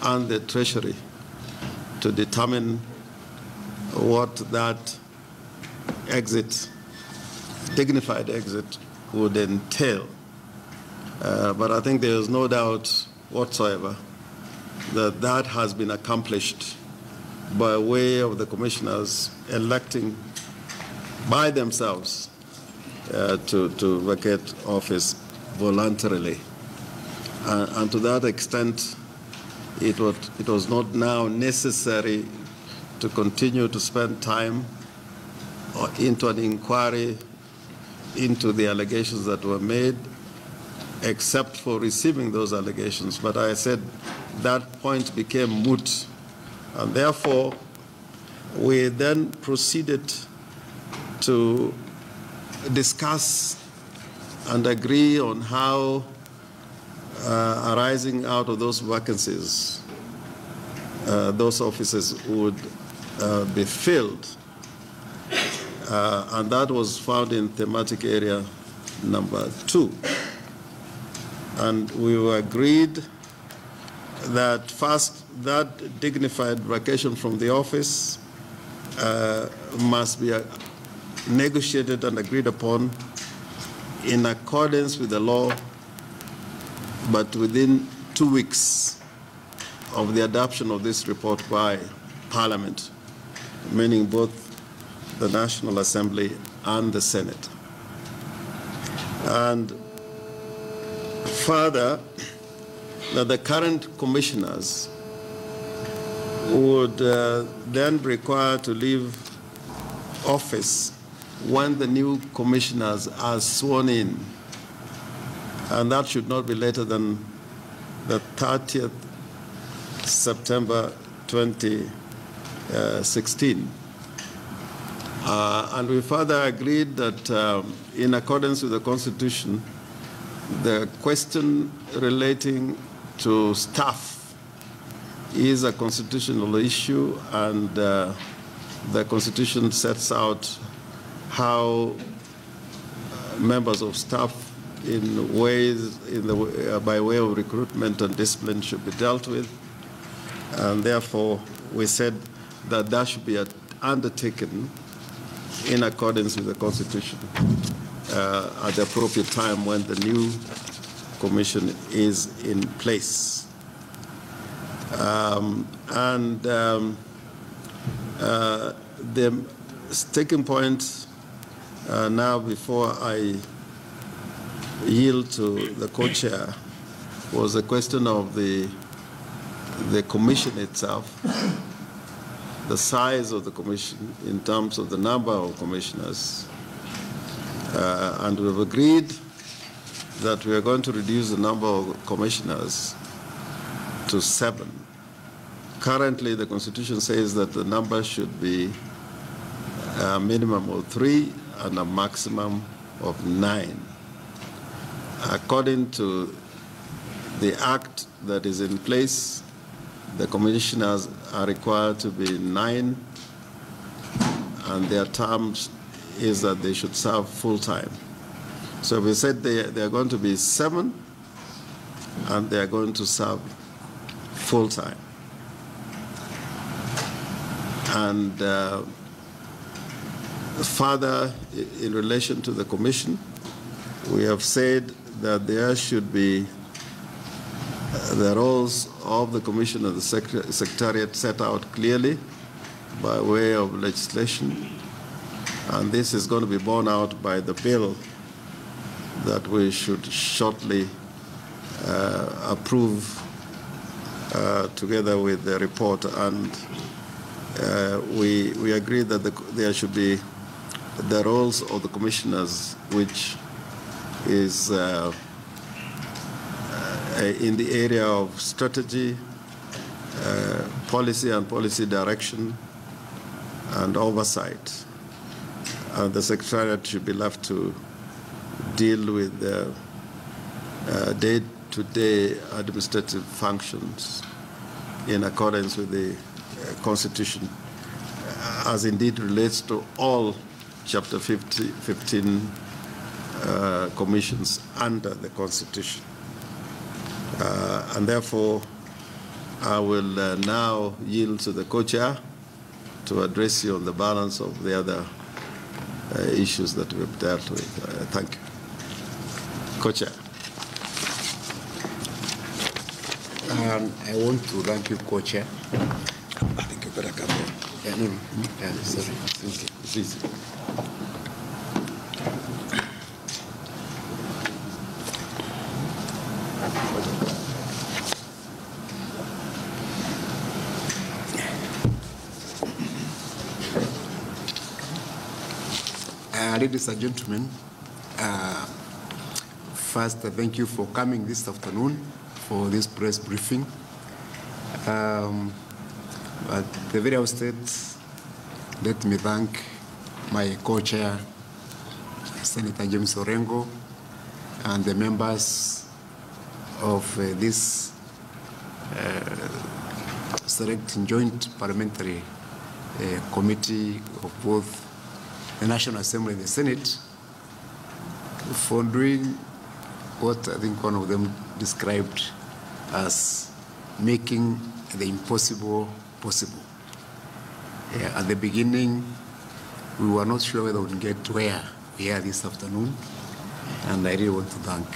and the Treasury to determine what that exit, dignified exit, would entail. But I think there is no doubt whatsoever that that has been accomplished by way of the commissioners electing by themselves to vacate office voluntarily. And to that extent, it was not now necessary to continue to spend time into an inquiry into the allegations that were made, except for receiving those allegations. But I said that point became moot. And therefore, we then proceeded to discuss and agree on how arising out of those vacancies, those offices would be filled. And that was found in thematic area number 2. And we agreed that first, that dignified vacation from the office must be negotiated and agreed upon in accordance with the law, but within 2 weeks of the adoption of this report by Parliament, meaning both the National Assembly and the Senate. And further, that the current commissioners would then be required to leave office when the new commissioners are sworn in. And that should not be later than the 30th September 2016. And we further agreed that in accordance with the Constitution, the question relating to staff is a constitutional issue, and the Constitution sets out how members of staff in ways, by way of recruitment and discipline should be dealt with. And therefore, we said that that should be undertaken in accordance with the Constitution at the appropriate time when the new commission is in place. The sticking point now, before I yield to the co-chair, was the question of the commission itself, the size of the commission in terms of the number of commissioners. And we've agreed that we are going to reduce the number of commissioners to 7. Currently, the Constitution says that the number should be a minimum of 3 and a maximum of 9. According to the Act that is in place, the commissioners are required to be 9, and their terms is that they should serve full-time. So we said they are going to be 7, and they are going to serve full-time. And further, in relation to the commission, we have said that there should be the roles of the commission and the secretariat set out clearly by way of legislation. And this is going to be borne out by the bill that we should shortly approve together with the report. And we agree that there should be the roles of the commissioners, which is in the area of strategy, policy and policy direction, and oversight. And the Secretariat should be left to deal with the day-to-day administrative functions in accordance with the Constitution, as indeed relates to all Chapter 15 commissions under the Constitution. And therefore, I will now yield to the co-chair to address you on the balance of the other issues that we've dealt with. Thank you. Co-chair. I want to thank you, co-chair. I think you better come here. Yeah, no, yeah, sorry. Okay. Please. Ladies and gentlemen, first, thank you for coming this afternoon for this press briefing. At the very outset, let me thank my co-chair, Senator James Orengo, and the members of this select joint parliamentary committee of both the National Assembly and the Senate for doing what I think one of them described as making the impossible possible. At the beginning, we were not sure whether we would get where we are this afternoon, and I really want to thank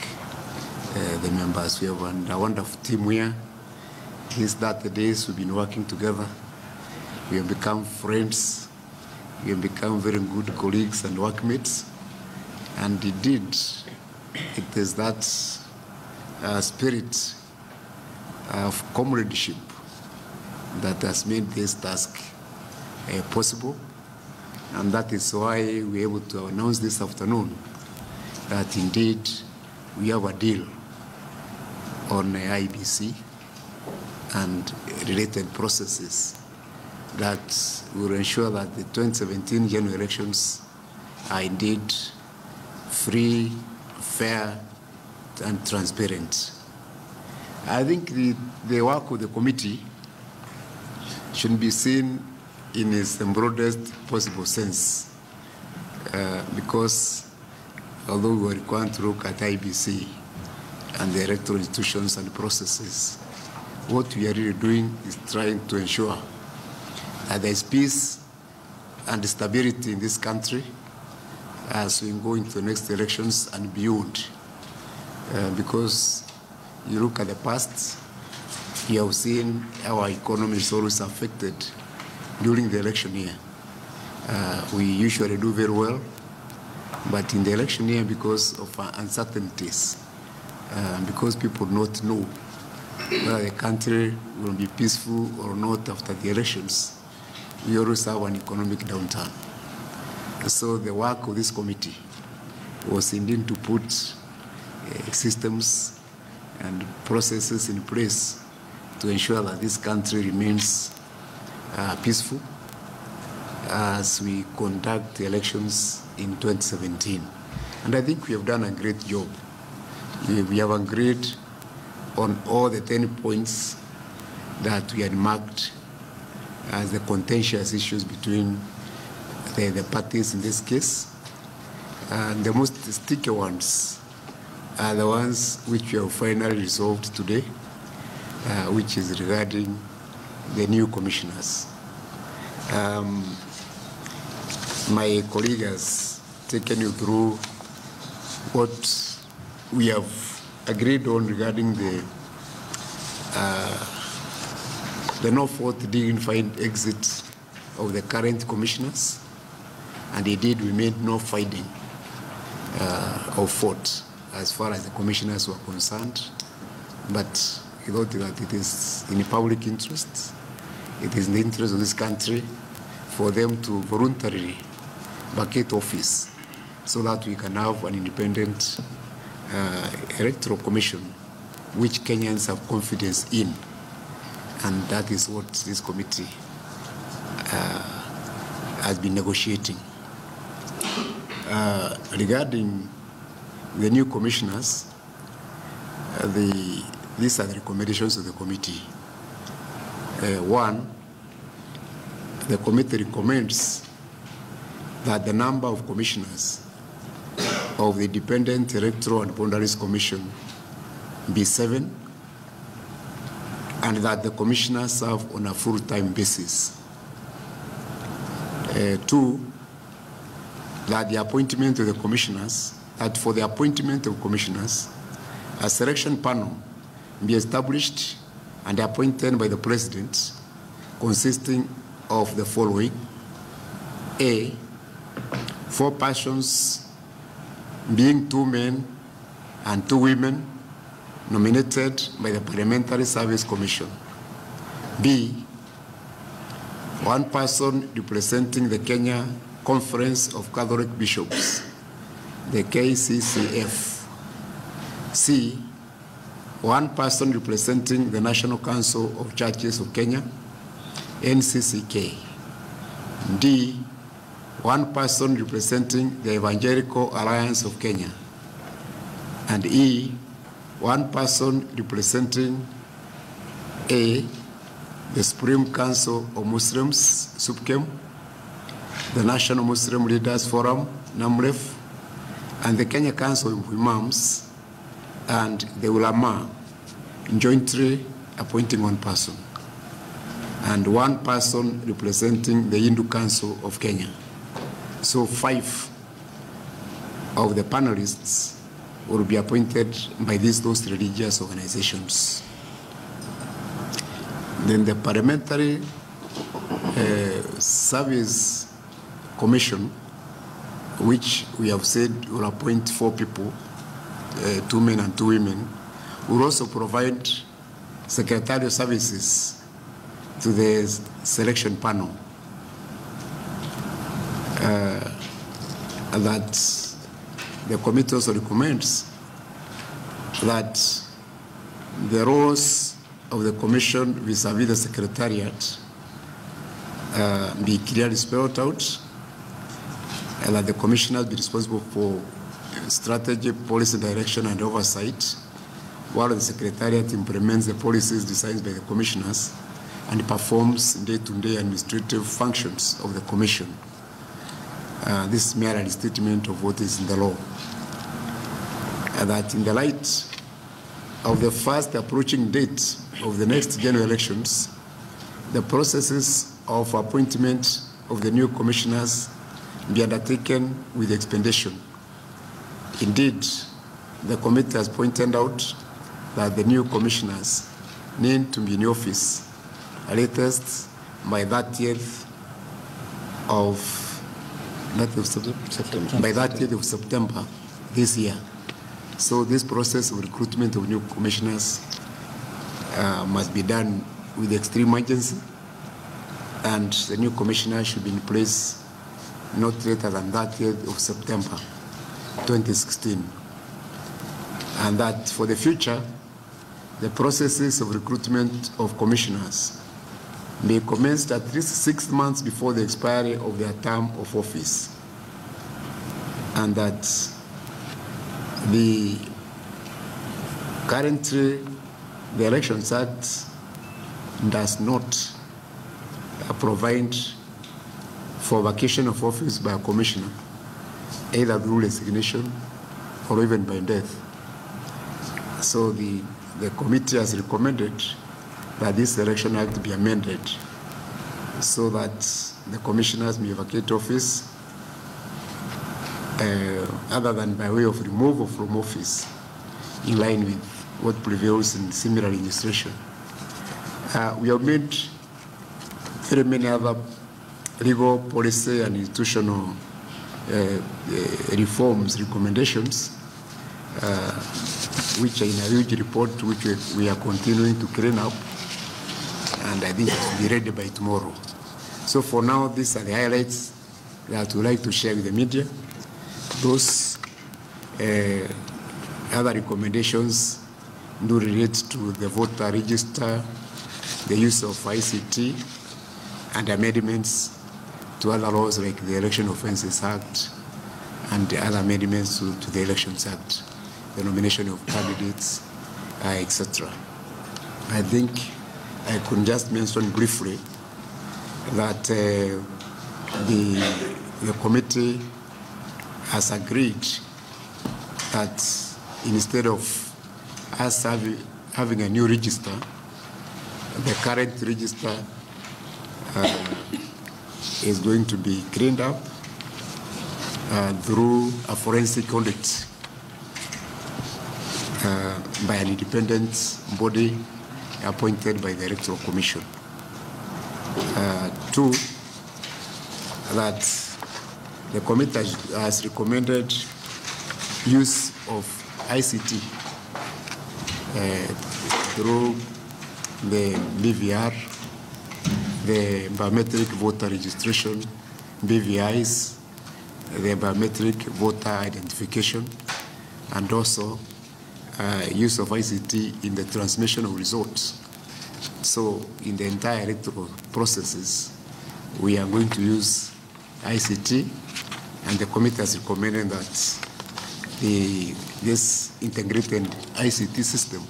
the members. We have a wonderful team here. These 30 days we've been working together. We have become friends. We have become very good colleagues and workmates. And indeed, it is that spirit of comradeship that has made this task possible. And that is why we're able to announce this afternoon that indeed we have a deal on the IEBC and related processes that will ensure that the 2017 general elections are indeed free, fair, and transparent. I think the work of the committee should be seen in its broadest possible sense, because although we are required to look at IEBC and the electoral institutions and processes, what we are really doing is trying to ensure that there is peace and stability in this country as we go into the next elections and beyond. Because you look at the past, you have seen our economy is always affected during the election year. We usually do very well, but in the election year, because of uncertainties, because people do not know whether the country will be peaceful or not after the elections, we always have an economic downturn. So the work of this committee was indeed to put systems and processes in place to ensure that this country remains peaceful as we conduct the elections in 2017. And I think we have done a great job. We have agreed on all the 10 points that we had marked as the contentious issues between the parties in this case. And the most sticky ones are the ones which we have finally resolved today, which is regarding the new commissioners. My colleague has taken you through what we have agreed on regarding the no fault dignified exit of the current commissioners, and indeed we made no finding of fault as far as the commissioners were concerned, but we thought that it is in the public interest, it is in the interest of this country for them to voluntarily vacate office so that we can have an independent electoral commission which Kenyans have confidence in. And that is what this committee has been negotiating. Regarding the new commissioners, these are the recommendations of the committee. One, the committee recommends that the number of commissioners of the Independent Electoral and Boundaries Commission be 7, and that the commissioners serve on a full-time basis. 2, that the appointment of the commissioners, that for the appointment of commissioners, a selection panel be established and appointed by the president, consisting of the following: A, 4 persons, being 2 men and 2 women, nominated by the Parliamentary Service Commission. B, 1 person representing the Kenya Conference of Catholic Bishops, the KCCF. C, 1 person representing the National Council of Churches of Kenya, NCCK. D, 1 person representing the Evangelical Alliance of Kenya. And E, 1 person representing A, the Supreme Council of Muslims, SUPKEM, the National Muslim Leaders Forum, NAMREF, and the Kenya Council of Imams, and the Ulama, jointly appointing 1 person, and 1 person representing the Hindu Council of Kenya. So 5 of the panelists will be appointed by those religious organizations. Then the Parliamentary Service Commission, which we have said will appoint 4 people, 2 men and 2 women, will also provide secretarial services to the selection panel. That the committee also recommends that the roles of the commission vis-a-vis the secretariat be clearly spelled out, and that the commissioners be responsible for strategy, policy direction, and oversight, while the secretariat implements the policies designed by the commissioners and performs day-to-day administrative functions of the commission. This is merely a statement of what is in the law. That in the light of the fast approaching date of the next general elections, the processes of appointment of the new commissioners be undertaken with expedition. Indeed, the committee has pointed out that the new commissioners need to be in office latest by 30th of September this year. So this process of recruitment of new commissioners must be done with extreme urgency, and the new commissioner should be in place not later than 30th of September 2016. And that for the future, the processes of recruitment of commissioners may commence at least 6 months before the expiry of their term of office, and that currently the Elections Act does not provide for vacation of office by a commissioner, either through resignation or even by death. So the committee has recommended that this Election Act be amended so that the commissioners may vacate office other than by way of removal from office, in line with what prevails in similar legislation. We have made very many other legal, policy, and institutional reforms recommendations, which are in a huge report which we are continuing to clean up, and I think it will be ready by tomorrow. So for now, these are the highlights that we like to share with the media. Those other recommendations do relate to the voter register, the use of ICT, and amendments to other laws like the Election Offences Act and the other amendments to the Elections Act, the nomination of candidates, etc. I think I could just mention briefly that the committee has agreed that instead of us having a new register, the current register is going to be cleaned up through a forensic audit by an independent body appointed by the Electoral Commission. Two, that the committee has recommended use of ICT through the BVR, the biometric voter registration, BVIs, the biometric voter identification, and also use of ICT in the transmission of results. So in the entire electoral processes, we are going to use ICT, and the committee has recommended that this integrated ICT system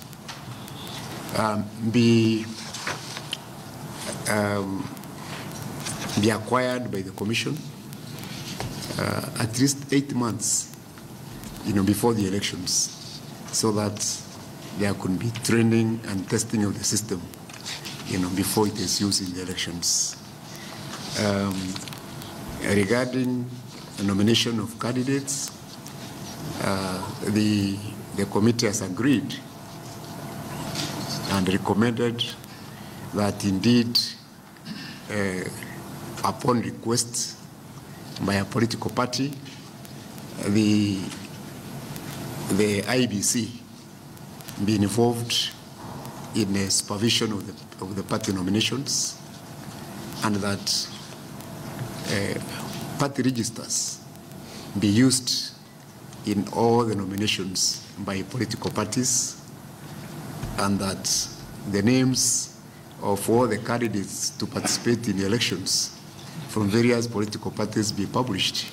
be acquired by the Commission at least 8 months, before the elections, so that there could be training and testing of the system, before it is used in the elections. Regarding the nomination of candidates, the committee has agreed and recommended that indeed, upon request by a political party, the IEBC be involved in the supervision of the party nominations, and that party registers be used in all the nominations by political parties, and that the names of all the candidates to participate in the elections from various political parties be published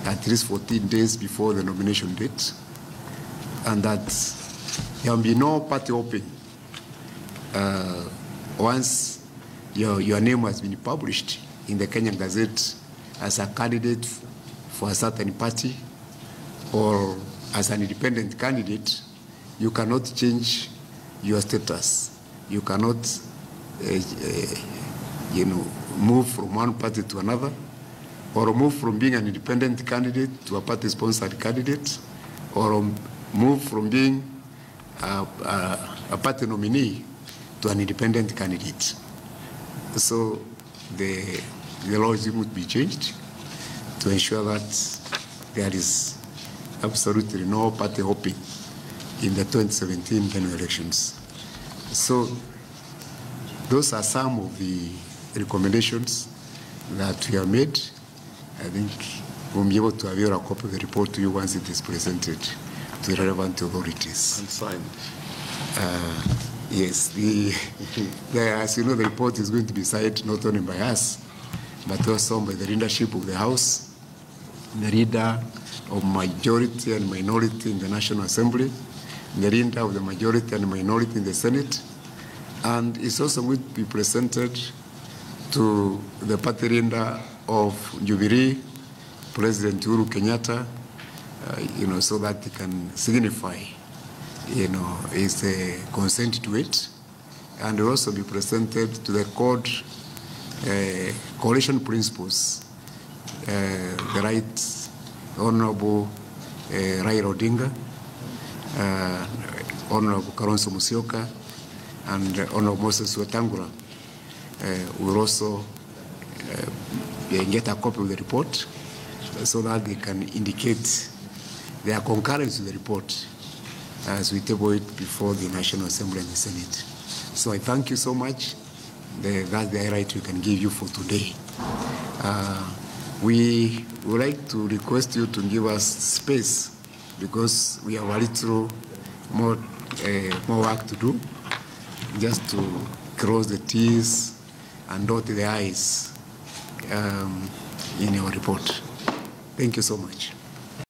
at least 14 days before the nomination date, and that there will be no party hopping once your name has been published in the Kenyan Gazette as a candidate for a certain party or as an independent candidate. You cannot change your status. You cannot, move from one party to another, or move from being an independent candidate to a party-sponsored candidate, or move from being a party nominee to an independent candidate. So the laws would be changed to ensure that there is absolutely no party hopping in the 2017 general elections. So those are some of the recommendations that we have made. I think we'll be able to avail a copy of the report to you once it is presented to the relevant authorities. And signed. Yes, as you know, the report is going to be signed not only by us, but also by the leadership of the House, the leader of majority and minority in the National Assembly, the leader of the majority and minority in the Senate, and it's also going to be presented to the party leader of Jubilee, President Uhuru Kenyatta, so that he can signify, his consent to it, and will also be presented to the coalition principles, the Right Honorable Raila Odinga, Honorable Kalonzo Musyoka, and Honorable Moses Wetangula will also get a copy of the report so that they can indicate their concurrence with the report as we table it before the National Assembly and the Senate. So I thank you so much. That's the highlight we can give you for today. We would like to request you to give us space because we have a little more work to do, just to cross the T's and dot the I's in your report. Thank you so much.